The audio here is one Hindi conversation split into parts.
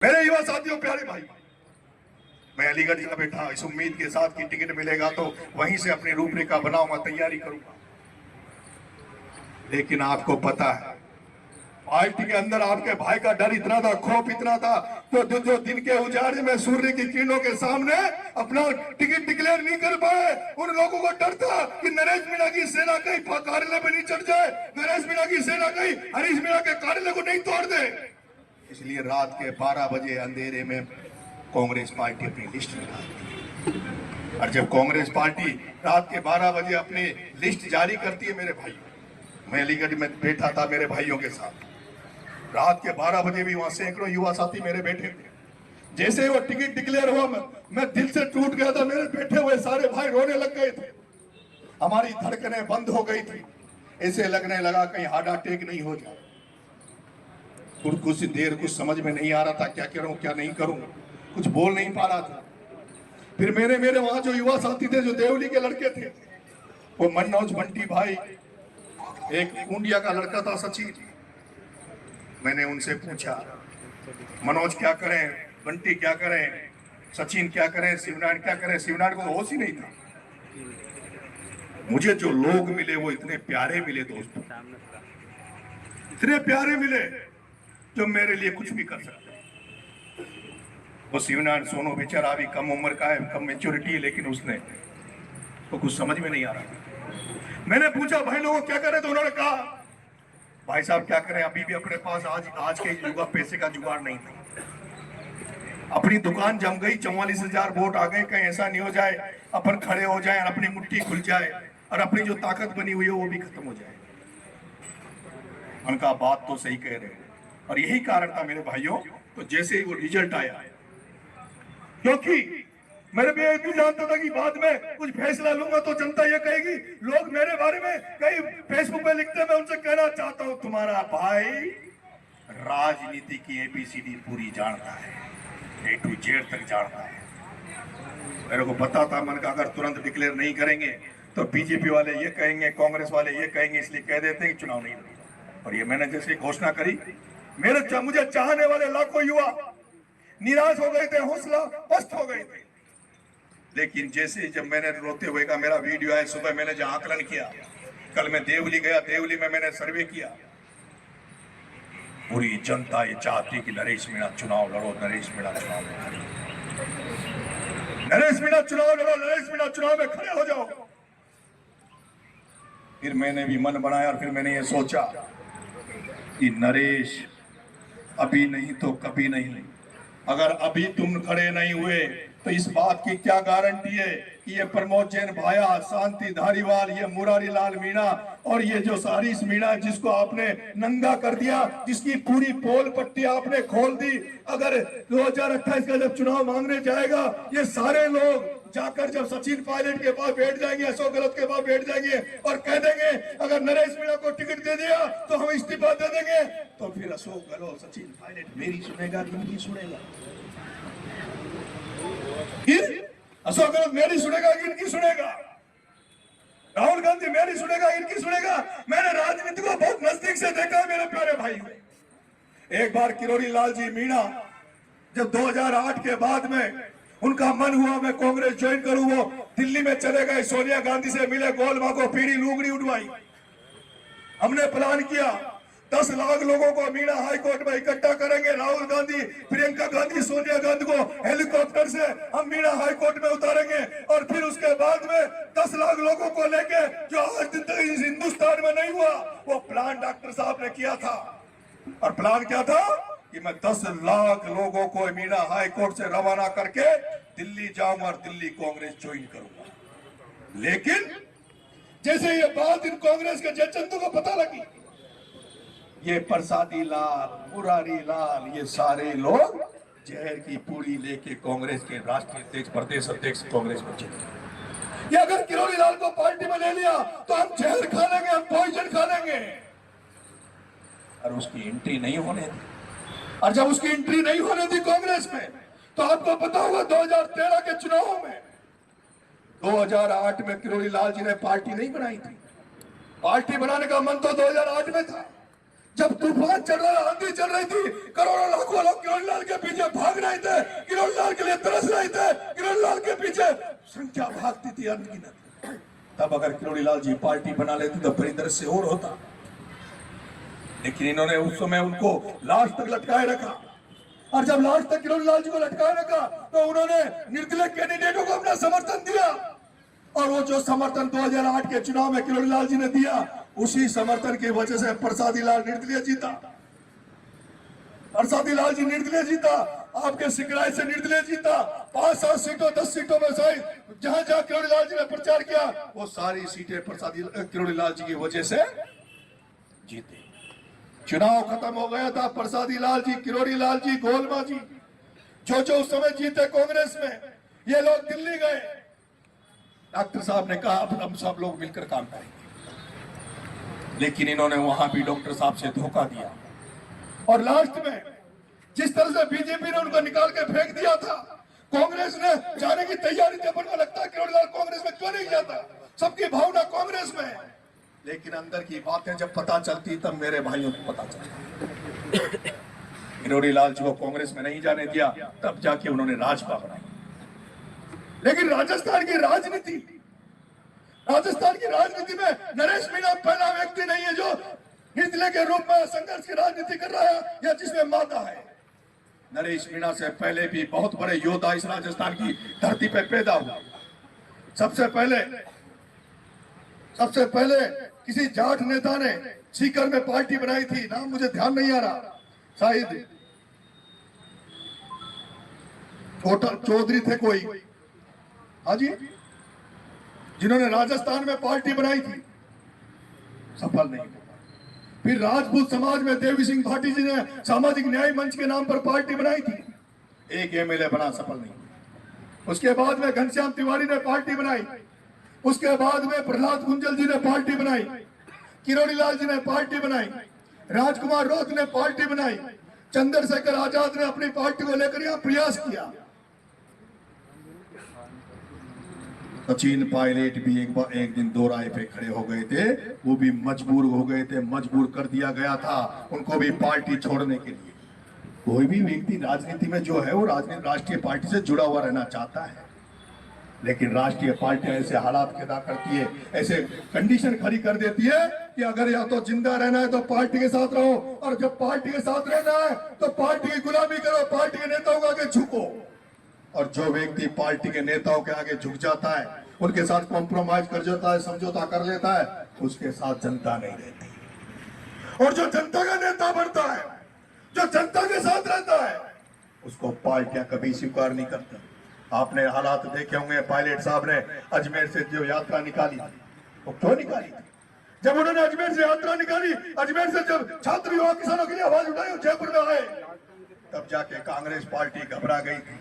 मेरे युवा साथियों, प्यारे भाई, मैं अलीगढ़ का बैठा इस उम्मीद के साथ कि टिकट मिलेगा तो वहीं से अपनी रूपरेखा बनाऊंगा, तैयारी करूंगा। लेकिन आपको पता है, पार्टी के अंदर आपके भाई का डर इतना था, खौफ इतना था, तो जो दिन के उजाले में सूर्य की किरणों के सामने अपना टिकट डिक्लेयर नहीं कर पाए, उन लोगों को डर था कि नरेश मीणा की सेना कहीं कार्यालय में नहीं चढ़ जाए, नरेश मीणा की सेना कहीं हरीश मीणा के कार्यालय को नहीं तोड़ दे। इसलिए रात के 12 बजे अंधेरे में कांग्रेस पार्टी अपनी लिस्ट निकालती है। और जब कांग्रेस पार्टी रात के 12 बजे अपनी लिस्ट जारी करती है, मेरे भाई, मैं अलीगढ़ में बैठा था मेरे भाइयों के साथ, रात के 12 बजे भी वहां सैकड़ों युवा साथी मेरे बैठे थे। जैसे ही वो टिकट डिक्लेयर हुआ, मैं दिल से टूट गया था। मेरे बैठे हुए सारे भाई रोने लग गए थे, हमारी धड़कनें बंद हो गई थी, ऐसे लगने लगा कहीं हार्ट अटैक नहीं हो जाए। कुछ देर कुछ समझ में नहीं आ रहा था, क्या करूं क्या नहीं करूं, कुछ बोल नहीं पा रहा था। फिर मेरे वहां जो युवा साथी थे, जो देवली के लड़के थे, वो मनोज बंटी भाई, एक कुंडिया का लड़का था सचिन, मैंने उनसे पूछा, मनोज क्या करें, बंटी क्या करें, सचिन क्या करें, शिवनारायण क्या करें। शिवनारायण को होश ही नहीं था। मुझे जो लोग मिले वो इतने प्यारे मिले दोस्तों, इतने प्यारे मिले जो मेरे लिए कुछ भी कर सकते हैं। वो शिवनारायण सोनू बेचारा अभी कम उम्र का है, कम मेच्योरिटी है, लेकिन उसने तो कुछ समझ में नहीं आ रहा। मैंने पूछा भाई लोगों क्या करें, तो उन्होंने कहा भाई साहब क्या करें, अभी भी अपने पास आज के युवा पैसे का जुगाड़ नहीं था। अपनी दुकान जम गई, 44,000 वोट आ गए, कहीं ऐसा नहीं हो जाए अपन खड़े हो जाए और अपनी मुट्ठी खुल जाए और अपनी जो ताकत बनी हुई है वो भी खत्म हो जाए। उनका बात तो सही कह रहे हैं, और यही कारण था मेरे भाइयों। तो जैसे ही वो रिजल्ट आया, क्योंकि मेरे भी एक भी जानता था कि बाद में कुछ फैसला लूंगा तो जनता ये कहेगी, लोग मेरे बारे में कई फेसबुक पे लिखते हैं, मैं उनसे कहना चाहता हूं, तुम्हारा भाई राजनीति की ABCD पूरी जानता है, A to Z तक जानता है। मेरे को पता था, मन का अगर तुरंत डिक्लेयर नहीं करेंगे तो बीजेपी वाले ये कहेंगे, कांग्रेस वाले ये कहेंगे, इसलिए कह देते हैं कि चुनाव नहीं लड़ेगा। और ये मैंने जैसे घोषणा करी, मुझे चाहने वाले लाखों युवा निराश हो गए थे, हौसला पस्त हो गए थे। लेकिन जैसे जब मैंने रोते हुए का मेरा वीडियो आया, सुबह मैंने जो आकलन किया, कल मैं देवली गया, देवली में मैंने सर्वे किया, पूरी जनता ये चाहती कि नरेश मीणा चुनाव लड़ो, नरेश मीणा चुनाव में खड़े, नरेश मीणा चुनाव लड़ो, नरेश मीणा चुनाव में खड़े हो जाओ। फिर मैंने भी मन बनाया और फिर मैंने ये सोचा कि नरेश अभी नहीं तो कभी नहीं। अगर अभी तुम खड़े नहीं हुए तो इस बात की क्या गारंटी है कि ये प्रमोद जैन भाया, शांति धारीवाल, ये मुरारी लाल मीणा और ये जो हरीश मीणा जिसको आपने नंगा कर दिया, जिसकी पूरी पोल पट्टी आपने खोल दी, अगर 2028 का जब चुनाव मांगने जाएगा, ये सारे लोग जाकर जब सचिन पायलट के पास बैठ जाएंगे, अशोक गहलोत के पास बैठ जाएंगे और कह देंगे अगर नरेश मीणा को टिकट दे दिया तो हम इस्तीफा दे देंगे, तो फिर अशोक गहलोत, सचिन पायलट मेरी सुनेगा कि इनकी सुनेगा? अशोक गहलोत मेरी सुनेगा कि इनकी सुनेगा? राहुल गांधी मेरी सुनेगा इनकी सुनेगा? मैंने राजनीति को बहुत नजदीक से देखा है मेरे प्यारे भाई। एक बार किरोड़ी लाल जी मीणा जब 2008 के बाद में उनका मन हुआ मैं कांग्रेस ज्वाइन करूं, वो दिल्ली में चले गए, सोनिया गांधी से मिले, गोलमा को पीड़ी लुगड़ी उठवाई। हमने प्लान किया 10 लाख लोगों को मीणा हाई कोर्ट में इकट्ठा करेंगे, राहुल गांधी, प्रियंका गांधी, सोनिया गांधी को हेलीकॉप्टर से हम मीणा हाई कोर्ट में उतारेंगे और फिर उसके बाद में 10 लाख लोगों को लेके, जो आज दिन तक इस हिंदुस्तान में नहीं हुआ, वो प्लान डॉक्टर साहब ने किया था। और प्लान क्या था कि मैं 10 लाख लोगों को मीणा हाई कोर्ट से रवाना करके दिल्ली जाऊंगा और दिल्ली कांग्रेस ज्वाइन करूंगा। लेकिन जैसे ये बात इन कांग्रेस के जयचंदू को पता लगी, ये प्रसादी लाल, मुरारी लाल, ये सारे लोग जहर की पूरी लेके कांग्रेस के राष्ट्रीय अध्यक्ष, प्रदेश अध्यक्ष कांग्रेस में चले। ये अगर किरोड़ी लाल को पार्टी में ले लिया तो हम जहर खा लेंगे, हम पॉइजन खा लेंगे। और उसकी एंट्री नहीं होने दी, और जब उसकी एंट्री नहीं होने दी कांग्रेस में, तो आपको पता होगा 2013 के चुनाव में, 2008 में किरोड़ी लाल जी ने पार्टी नहीं बनाई थी। पार्टी बनाने का मन तो 2008 में था, जब तूफान चल रहा, आंधी चल रही थी, करोड़ों लाखों लोग किरोड़ी लाल के पीछे की अनगिनत। तब अगर किरोड़ी लाल जी पार्टी बना लेते तो परिदृश्य और होता, लेकिन इन्होंने उस समय उनको लास्ट तक लटकाए रखा। और जब लास्ट तक किरोड़ी लाल जी को लटकाए रखा तो उन्होंने निर्दलीय कैंडिडेटों को अपना समर्थन दिया, और वो जो समर्थन 2008 के चुनाव में किरोड़ी लाल जी ने दिया, उसी समर्थन की वजह से प्रसादी लाल निर्दलीय जीता। प्रसादी लाल जी निर्दलीय जीता, आपके सिकराई से निर्दलीय जीता। 5-7 सीटों 10 सीटों में से जहां जहां किरोड़ी लाल जी ने प्रचार किया, वो सारी सीटें प्रसादी किरोड़ी लाल जी की वजह से जीते। चुनाव खत्म हो गया था, प्रसादी लाल जी, किरोड़ी लाल जी, गोलमा जी, जो उस समय जीते कांग्रेस में, ये लोग दिल्ली गए। डॉक्टर साहब ने कहा अब हम सब लोग मिलकर काम करेंगे, लेकिन इन्होंने वहां भी डॉक्टर साहब से धोखा दिया। और लास्ट में जिस तरह से बीजेपी ने उनको निकाल के फेंक दिया था, कांग्रेस ने जाने की तैयारी थी। अपन को लगता है किरोड़ी लाल कांग्रेस में क्यों नहीं जाता, सबकी भावना कांग्रेस में है, लेकिन अंदर की बातें जब पता चलती तब मेरे भाइयों को पता चलता। किरोड़ी लाल जी को कांग्रेस में नहीं जाने दिया, तब जाके उन्होंने राजपा बनाई। लेकिन राजस्थान की राजनीति में नरेश मीणा पहला व्यक्ति नहीं है जो निर्दलीय के रूप में संघर्ष की राजनीति कर रहा है या जिसमें माता है। नरेश मीणा से पहले भी बहुत बड़े योद्धा इस राजस्थान की धरती पे पैदा हुए। सबसे पहले किसी जाट नेता ने सीकर में पार्टी बनाई थी, नाम मुझे ध्यान नहीं आ रहा, शायद चौधरी थे कोई, हाँ जी, जिन्होंने राजस्थान में पार्टी बनाई थी, सफल नहीं हुआ। फिर राजपूत समाज में देवी सिंह भाटी जी ने सामाजिक न्याय मंच के नाम पर पार्टी बनाई थी, एक एमएलए बना, सफल नहीं हुआ। उसके बाद में घनश्याम तिवारी ने पार्टी बनाई, उसके बाद में प्रहलाद कुंजल जी ने पार्टी बनाई, किरोड़ी लाल जी ने पार्टी बनाई, राजकुमार रोत ने पार्टी बनाई, चंद्रशेखर आजाद ने अपनी पार्टी को लेकर यहां प्रयास किया। सचिन पायलट भी एक दिन दो राय पे खड़े हो गए थे, वो भी मजबूर हो गए थे, मजबूर कर दिया गया था उनको भी पार्टी छोड़ने के लिए। कोई भी व्यक्ति राजनीति में जो है वो राष्ट्रीय पार्टी से जुड़ा हुआ रहना चाहता है, लेकिन राष्ट्रीय पार्टी ऐसे हालात पैदा करती है, ऐसे कंडीशन खड़ी कर देती है कि अगर या तो जिंदा रहना है तो पार्टी के साथ रहो, और जब पार्टी के साथ रहना है तो पार्टी की गुलामी करो, पार्टी के नेताओं के आगे झुको। और जो व्यक्ति पार्टी के नेताओं के आगे झुक जाता है, उनके साथ कॉम्प्रोमाइज कर जाता है, समझौता कर लेता है, उसके साथ जनता नहीं रहती। और जो जनता का नेता बनता है, जो जनता के साथ रहता है, उसको पार्टियां कभी स्वीकार नहीं करती। आपने हालात देखे होंगे, पायलट साहब ने अजमेर से जो यात्रा निकाली, वो क्यों निकाली? जब उन्होंने अजमेर से यात्रा निकाली, अजमेर से जब छात्र युवा किसानों के लिए आवाज उठाई, जयपुर में आए, तब जाके कांग्रेस पार्टी घबरा गई थी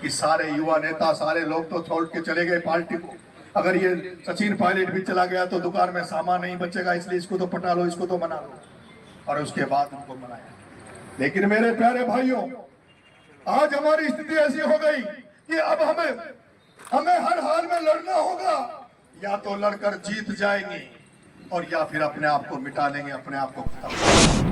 कि सारे युवा नेता, सारे लोग तो छोड़ के चले गए पार्टी को। अगर ये सचिन पायलट भी चला गया तो दुकान में सामान नहीं बचेगा, इसलिए इसको तो पटा लो, इसको तो मना लो। और उसके बाद उनको मनाया। लेकिन मेरे प्यारे भाइयों, आज हमारी स्थिति ऐसी हो गई कि अब हमें हर हाल में लड़ना होगा। या तो लड़कर जीत जाएंगे और या फिर अपने आप को मिटा लेंगे, अपने आप को खत्म।